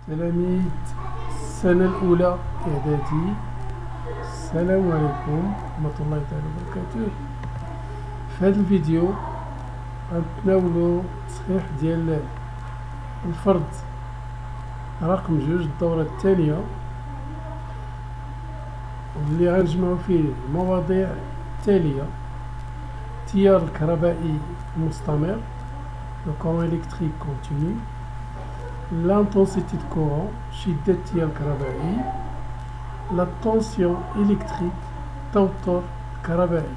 تلاميذ السنة الأولى إعدادي، السلام عليكم ورحمة الله تعالى وبركاته. في هذا الفيديو غنتناولو تصحيح ديال الفرض رقم 2 الدورة الثانية، واللي غنجمعو فيه المواضيع التالية: التيار الكهربائي المستمر، le courant électrique continu، l'intensité de courant، شدة التيار الكهربائي، la tension électrique، توتر كهربائي.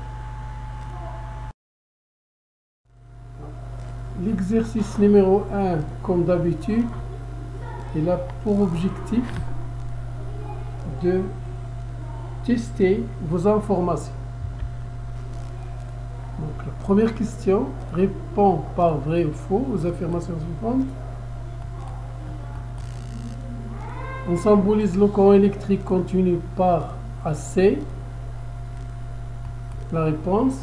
L'exercice numéro 1, comme d'habitude, il a pour objectif de tester vos informations. Donc la première question répond par vrai ou faux aux affirmations suivantes. On symbolise le courant électrique continu par AC. La réponse: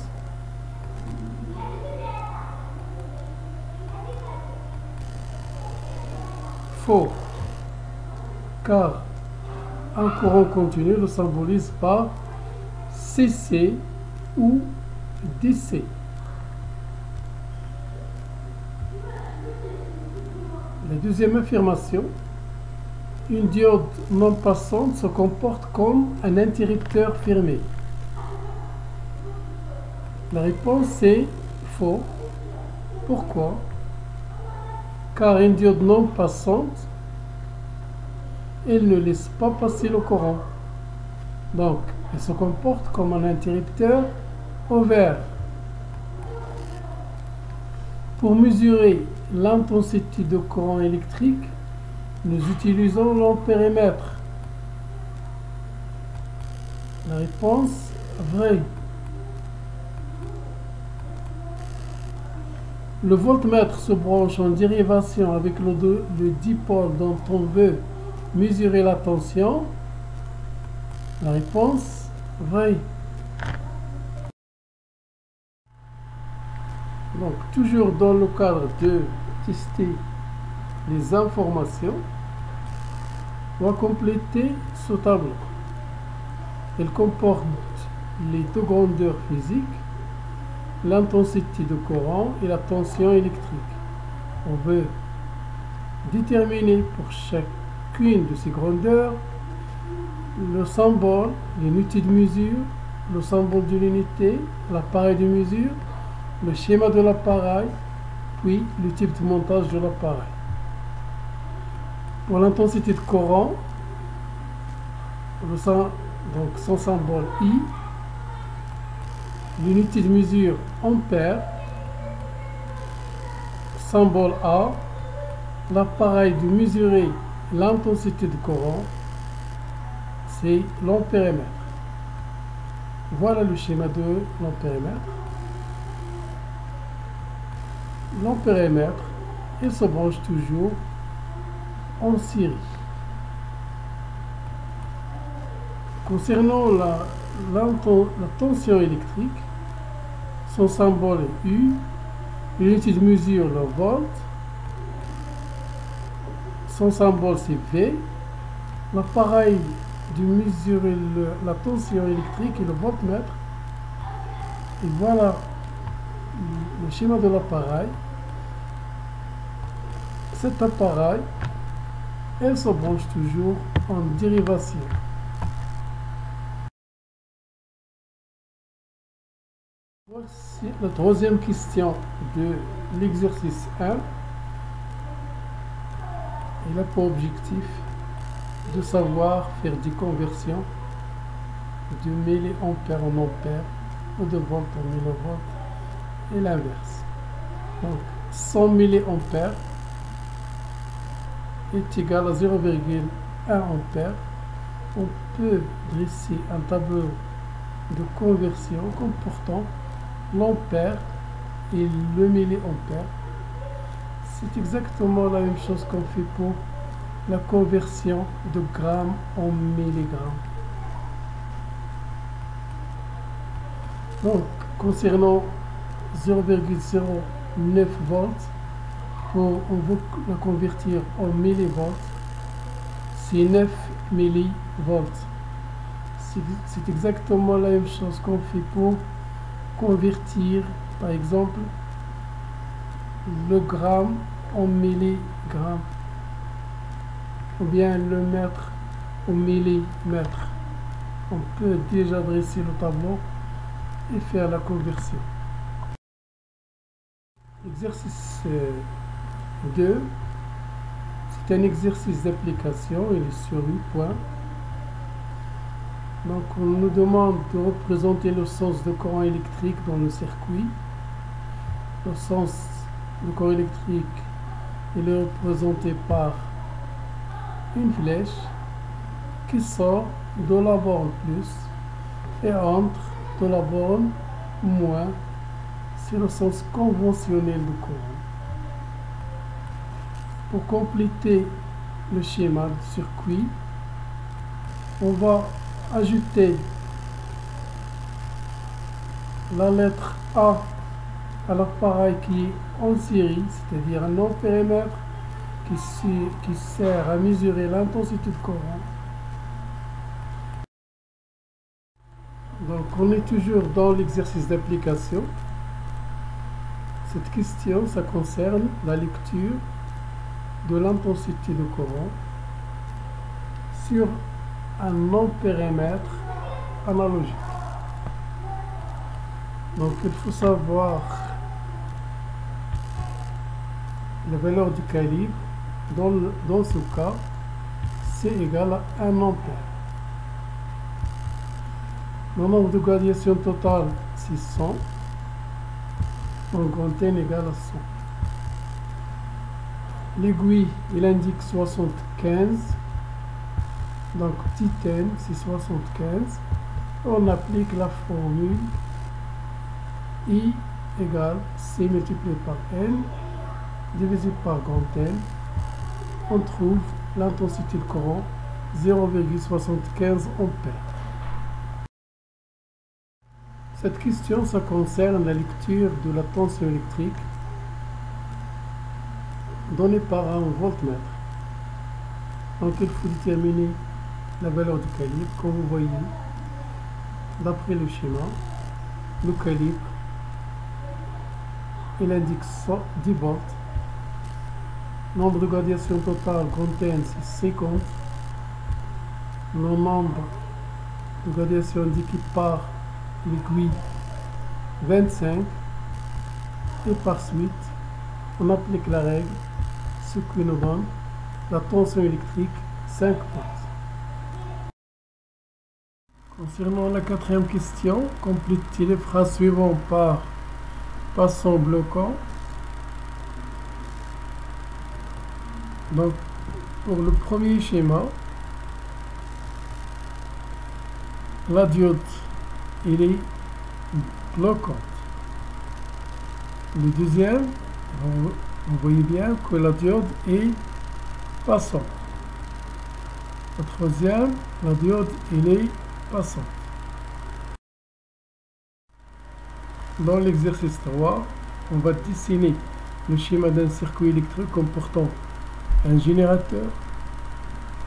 faux, car un courant continu le symbolise par CC ou DC. La deuxième affirmation: une diode non passante se comporte comme un interrupteur fermé. La réponse est faux. Pourquoi? Car une diode non passante, elle ne laisse pas passer le courant. Donc, elle se comporte comme un interrupteur ouvert. Pour mesurer l'intensité de courant électrique, nous utilisons l'ampérimètre. La réponse: vrai. Le voltmètre se branche en dérivation avec le dipôle dont on veut mesurer la tension. La réponse: vrai. Donc, toujours dans le cadre de tester les informations, on va compléter ce tableau. Elle comporte les deux grandeurs physiques, l'intensité de courant et la tension électrique. On veut déterminer pour chacune de ces grandeurs le symbole, l'unité de mesure, le symbole de l'unité, l'appareil de mesure, le schéma de l'appareil, puis le type de montage de l'appareil. Pour l'intensité de courant, donc son symbole I, l'unité de mesure ampère, symbole A, l'appareil de mesurer l'intensité de courant, c'est l'ampérimètre. Voilà le schéma de l'ampérimètre. L'ampérimètre, il se branche toujours en série. Concernant la tension électrique, son symbole est U, l'unité de mesure le volt, son symbole c'est V, l'appareil de mesurer la tension électrique et le voltmètre. Et voilà le schéma de l'appareil. Cet appareil, elle se branche toujours en dérivation. Voici la troisième question de l'exercice 1. Il a pour objectif de savoir faire des conversions de milliampères en ampères ou de volts en millivolts et l'inverse. Donc 100 milliampères est égal à 0,1 ampère. On peut dresser un tableau de conversion comportant l'ampère et le milliampère. C'est exactement la même chose qu'on fait pour la conversion de grammes en milligrammes. Donc, concernant 0,09 volts, on veut la convertir en millivolts. c'est 9 millivolts. C'est exactement la même chose qu'on fait pour convertir, par exemple, le gramme en milligrammes, ou bien le mètre au millimètre. On peut déjà dresser le tableau et faire la conversion. Exercice 2, c'est un exercice d'application, il est sur 8 points. Donc on nous demande de représenter le sens de courant électrique dans le circuit. Le sens du courant électrique il est représenté par une flèche qui sort de la borne plus et entre de la borne moins. C'est le sens conventionnel du courant. Pour compléter le schéma du circuit, on va ajouter la lettre A à l'appareil qui est en série, c'est-à-dire un ampérimètre qui sert à mesurer l'intensité de courant. Donc on est toujours dans l'exercice d'application. Cette question, ça concerne la lecture de l'intensité de courant sur un ampérimètre analogique. Donc il faut savoir la valeur du calibre. Dans ce cas, c'est égal à 1 ampère. Le nombre de radiation totale, c'est 100. Donc antenne égale à 100. L'aiguille, il indique 75. Donc petit n, c'est 75. On applique la formule I égale C multiplié par N divisé par grand N. On trouve l'intensité de courant 0,75 ampères. Cette question, ça concerne la lecture de la tension électrique donnée par un voltmètre. Donc il faut déterminer la valeur du calibre. Comme vous voyez, d'après le schéma, le calibre, il indique 10 volts. Nombre de radiation totale, grand N, c'est 50. Le nombre de radiation indiqué par l'aiguille, 25. Et par suite, on applique la règle, ce qui nous donne la tension électrique 5 volts. Concernant la quatrième question, complétez les phrases suivantes par passant bloquant. Donc, pour le premier schéma, la diode, il est bloquante. Le deuxième, vous voyez bien que la diode est passante. Le troisième, la diode, il est passante. Dans l'exercice 3, on va dessiner le schéma d'un circuit électrique comportant un générateur,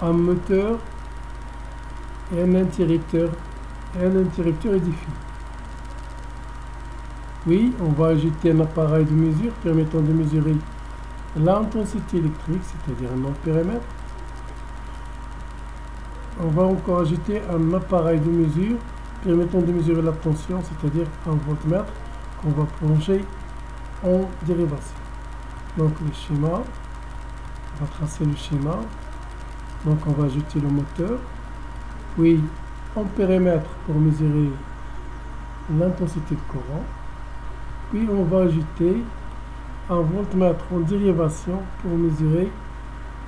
un moteur et un interrupteur édifié. Puis, on va ajouter un appareil de mesure permettant de mesurer l'intensité électrique, c'est-à-dire un ampérimètre. On va encore ajouter un appareil de mesure permettant de mesurer la tension, c'est-à-dire un voltmètre qu'on va plonger en dérivation. Donc le schéma, on va tracer le schéma. Donc on va ajouter le moteur, puis ampérimètre pour mesurer l'intensité de courant. Puis on va ajouter un voltmètre en dérivation pour mesurer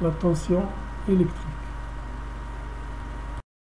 la tension électrique.